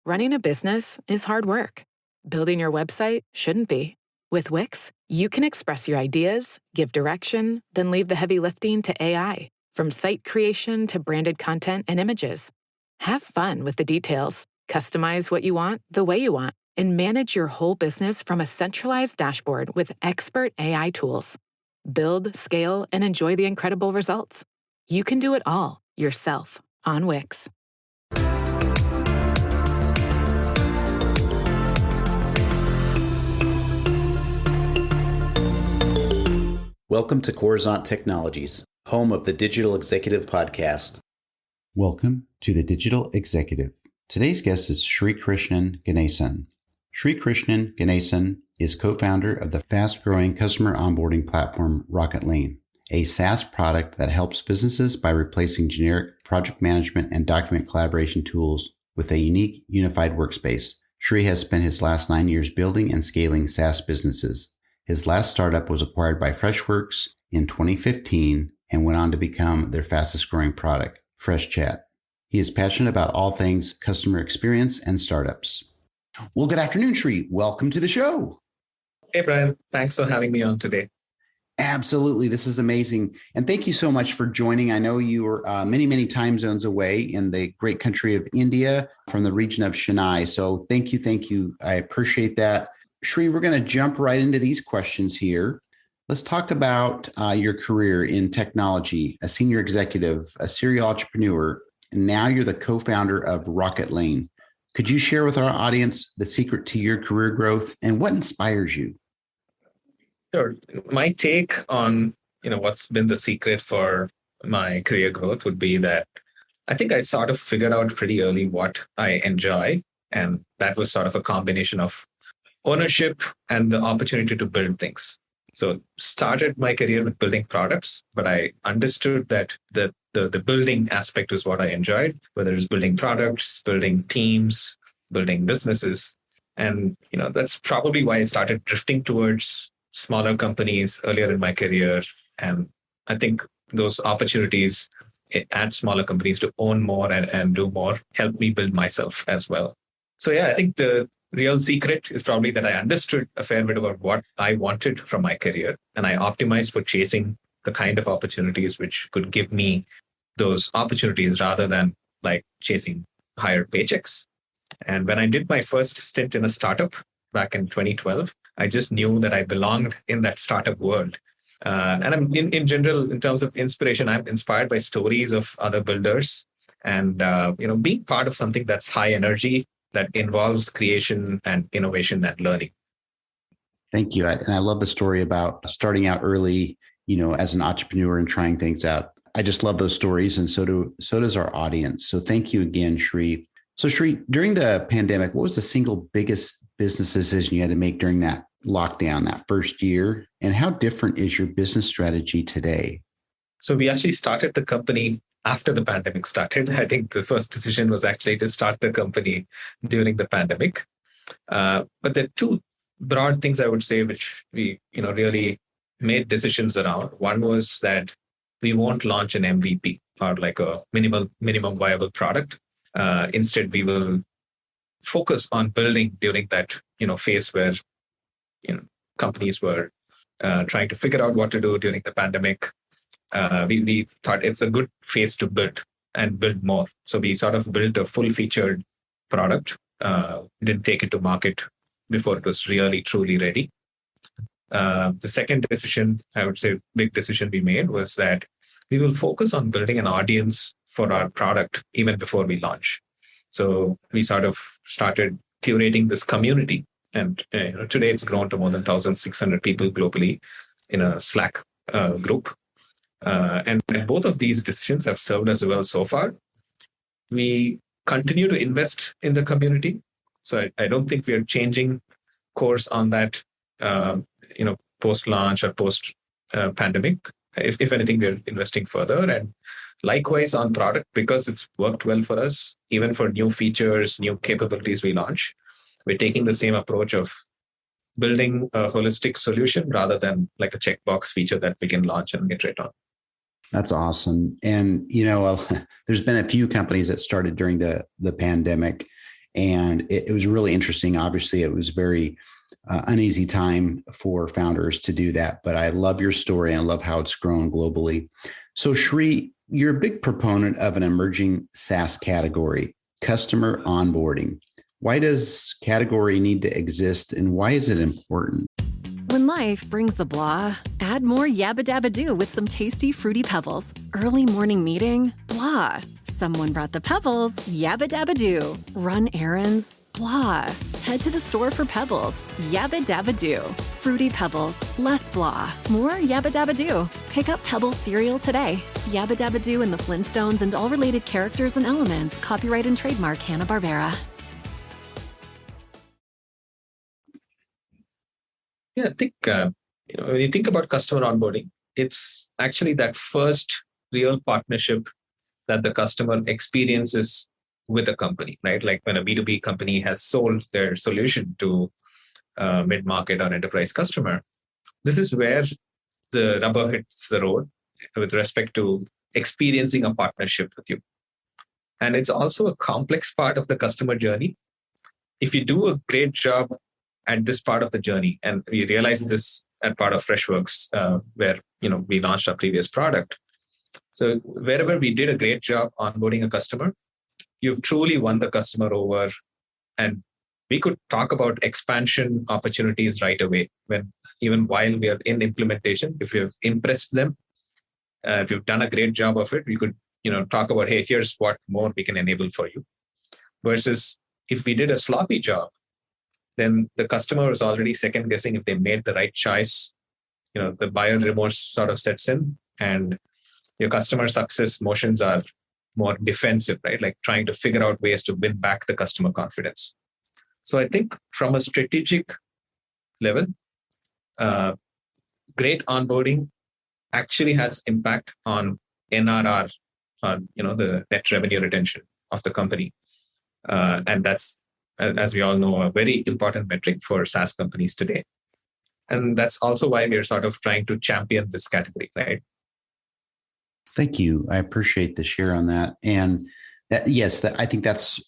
Running a business is hard work. Building your website shouldn't be. With Wix, you can express your ideas, give direction, then leave the heavy lifting to AI, from site creation to branded content and images. Have fun with the details. Customize what you want the way you want, and manage your whole business from a centralized dashboard with expert AI tools. Build, scale, and enjoy the incredible results. You can do it all yourself on Wix. Welcome to Coruzant Technologies, home of the Digital Executive Podcast. Welcome to the Digital Executive. Today's guest is Srikrishnan Ganesan. Srikrishnan Ganesan is co-founder of the fast-growing customer onboarding platform Rocketlane, a SaaS product that helps businesses by replacing generic project management and document collaboration tools with a unique unified workspace. Sri has spent his last 9 years building and scaling SaaS businesses. His last startup was acquired by Freshworks in 2015 and went on to become their fastest growing product, FreshChat. He is passionate about all things customer experience and startups. Well, good afternoon, Sri. Welcome to the show. Hey, Brian. Thanks for having me on today. Absolutely. This is amazing. And thank you so much for joining. I know you are many time zones away in the great country of India from the region of Chennai. So thank you. I appreciate that. Sri, we're going to jump right into these questions here. Let's talk about your career in technology, a senior executive, a serial entrepreneur, and now you're the co-founder of Rocketlane. Could you share with our audience the secret to your career growth and what inspires you? Sure. My take on what's been the secret for my career growth would be that I think I sort of figured out pretty early what I enjoy, and that was sort of a combination of ownership and the opportunity to build things. So started my career with building products, but I understood that the building aspect was what I enjoyed, whether it's building products, building teams, building businesses. And that's probably why I started drifting towards smaller companies earlier in my career. And I think those opportunities at smaller companies to own more and do more helped me build myself as well. So yeah, I think the real secret is probably that I understood a fair bit about what I wanted from my career, and I optimized for chasing the kind of opportunities which could give me those opportunities rather than like chasing higher paychecks. And when I did my first stint in a startup back in 2012, I just knew that I belonged in that startup world. And I'm in general, in terms of inspiration, I'm inspired by stories of other builders and being part of something that's high energy, that involves creation and innovation and learning. Thank you. And I love the story about starting out early, as an entrepreneur and trying things out. I just love those stories. And so does our audience. So thank you again, Sri. So Sri, during the pandemic, what was the single biggest business decision you had to make during that lockdown, that first year? And how different is your business strategy today? So we actually started the company after the pandemic started. I think the first decision was actually to start the company during the pandemic. But there are two broad things I would say, which we, really made decisions around. One was that we won't launch an MVP or like a minimum viable product. Instead, we will focus on building during that, phase where, companies were trying to figure out what to do during the pandemic. We thought it's a good phase to build and build more. So we sort of built a full-featured product, didn't take it to market before it was really, truly ready. The second decision, I would say, big decision we made was that we will focus on building an audience for our product even before we launch. So we sort of started curating this community. And today it's grown to more than 1,600 people globally in a Slack group. And both of these decisions have served us well so far. We continue to invest in the community. So I don't think we are changing course on that, post-launch or post-pandemic. If anything, we're investing further. And likewise on product, because it's worked well for us, even for new features, new capabilities we launch, we're taking the same approach of building a holistic solution rather than like a checkbox feature that we can launch and iterate on. That's awesome. And, there's been a few companies that started during the pandemic. And it was really interesting. Obviously, it was a very uneasy time for founders to do that. But I love your story. I love how it's grown globally. So Sri, you're a big proponent of an emerging SaaS category, customer onboarding. Why does category need to exist, and why is it important? When life brings the blah, add more Yabba Dabba Doo with some tasty Fruity Pebbles. Early morning meeting? Blah. Someone brought the pebbles. Yabba Dabba Doo. Run errands? Blah. Head to the store for pebbles. Yabba Dabba Doo. Fruity Pebbles. Less blah. More Yabba Dabba Doo. Pick up Pebbles cereal today. Yabba Dabba Doo and the Flintstones and all related characters and elements. Copyright and trademark Hanna-Barbera. Yeah, I think when you think about customer onboarding, it's actually that first real partnership that the customer experiences with a company, right? Like when a B2B company has sold their solution to a mid-market or enterprise customer, this is where the rubber hits the road with respect to experiencing a partnership with you. And it's also a complex part of the customer journey. If you do a great job at this part of the journey, and we realized this at part of Freshworks, where we launched our previous product. So wherever we did a great job onboarding a customer, you've truly won the customer over, and we could talk about expansion opportunities right away. Even while we are in implementation, if you've impressed them, if you've done a great job of it, we could talk about, hey, here's what more we can enable for you. Versus if we did a sloppy job, then the customer is already second guessing if they made the right choice. The buyer remorse sort of sets in, and your customer success motions are more defensive, right? Like trying to figure out ways to win back the customer confidence. So I think from a strategic level, great onboarding actually has impact on NRR, on the net revenue retention of the company, and that's, as we all know, a very important metric for SaaS companies today. And that's also why we're sort of trying to champion this category, right? Thank you. I appreciate the share on that. And I think that's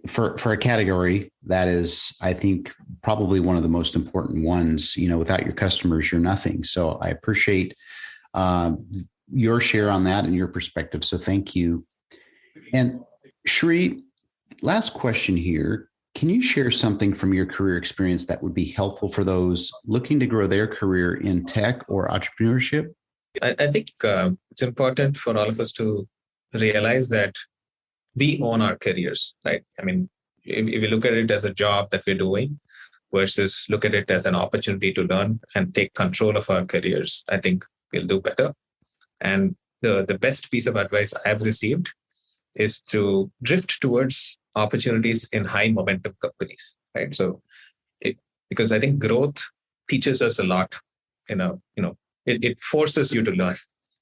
for a category that is, I think, probably one of the most important ones. Without your customers, you're nothing. So I appreciate your share on that and your perspective. So thank you. And Sri, last question here. Can you share something from your career experience that would be helpful for those looking to grow their career in tech or entrepreneurship? I think it's important for all of us to realize that we own our careers, right? I mean, if we look at it as a job that we're doing versus look at it as an opportunity to learn and take control of our careers, I think we'll do better. And the best piece of advice I've received is to drift towards opportunities in high momentum companies, right? So, because I think growth teaches us a lot. It forces you to learn.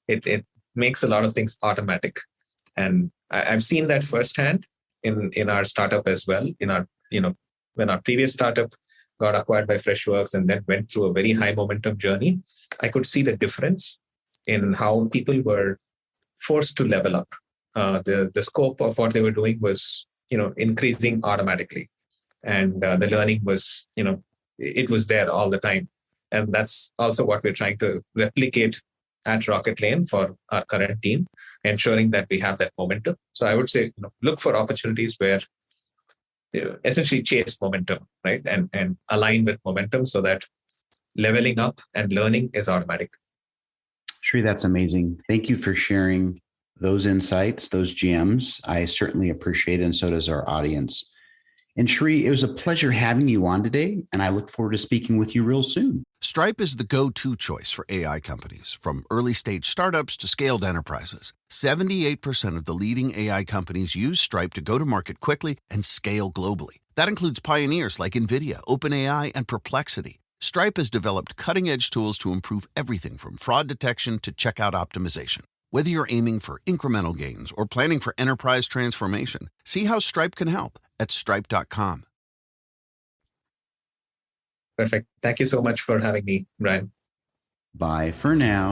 It makes a lot of things automatic, and I've seen that firsthand in our startup as well. When our previous startup got acquired by Freshworks and then went through a very high momentum journey, I could see the difference in how people were forced to level up. The scope of what they were doing was increasing automatically, and the learning was it was there all the time. And that's also what we're trying to replicate at Rocketlane for our current team, ensuring that we have that momentum. So I would say, look for opportunities where essentially chase momentum, right? And align with momentum so that leveling up and learning is automatic. Sri, that's amazing. Thank you for sharing those insights, those gems. I certainly appreciate it, and so does our audience. And Sri, it was a pleasure having you on today, and I look forward to speaking with you real soon. Stripe is the go-to choice for AI companies, from early-stage startups to scaled enterprises. 78% of the leading AI companies use Stripe to go to market quickly and scale globally. That includes pioneers like NVIDIA, OpenAI, and Perplexity. Stripe has developed cutting-edge tools to improve everything from fraud detection to checkout optimization. Whether you're aiming for incremental gains or planning for enterprise transformation, see how Stripe can help at stripe.com. Perfect. Thank you so much for having me, Brian. Bye for now.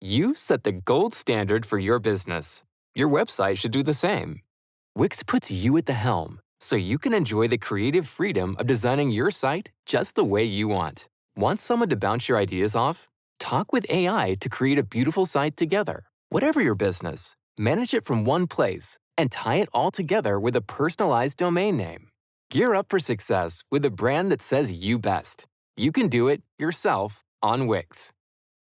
You set the gold standard for your business. Your website should do the same. Wix puts you at the helm, so you can enjoy the creative freedom of designing your site just the way you want. Want someone to bounce your ideas off? Talk with AI to create a beautiful site together. Whatever your business, manage it from one place and tie it all together with a personalized domain name. Gear up for success with a brand that says you best. You can do it yourself on Wix.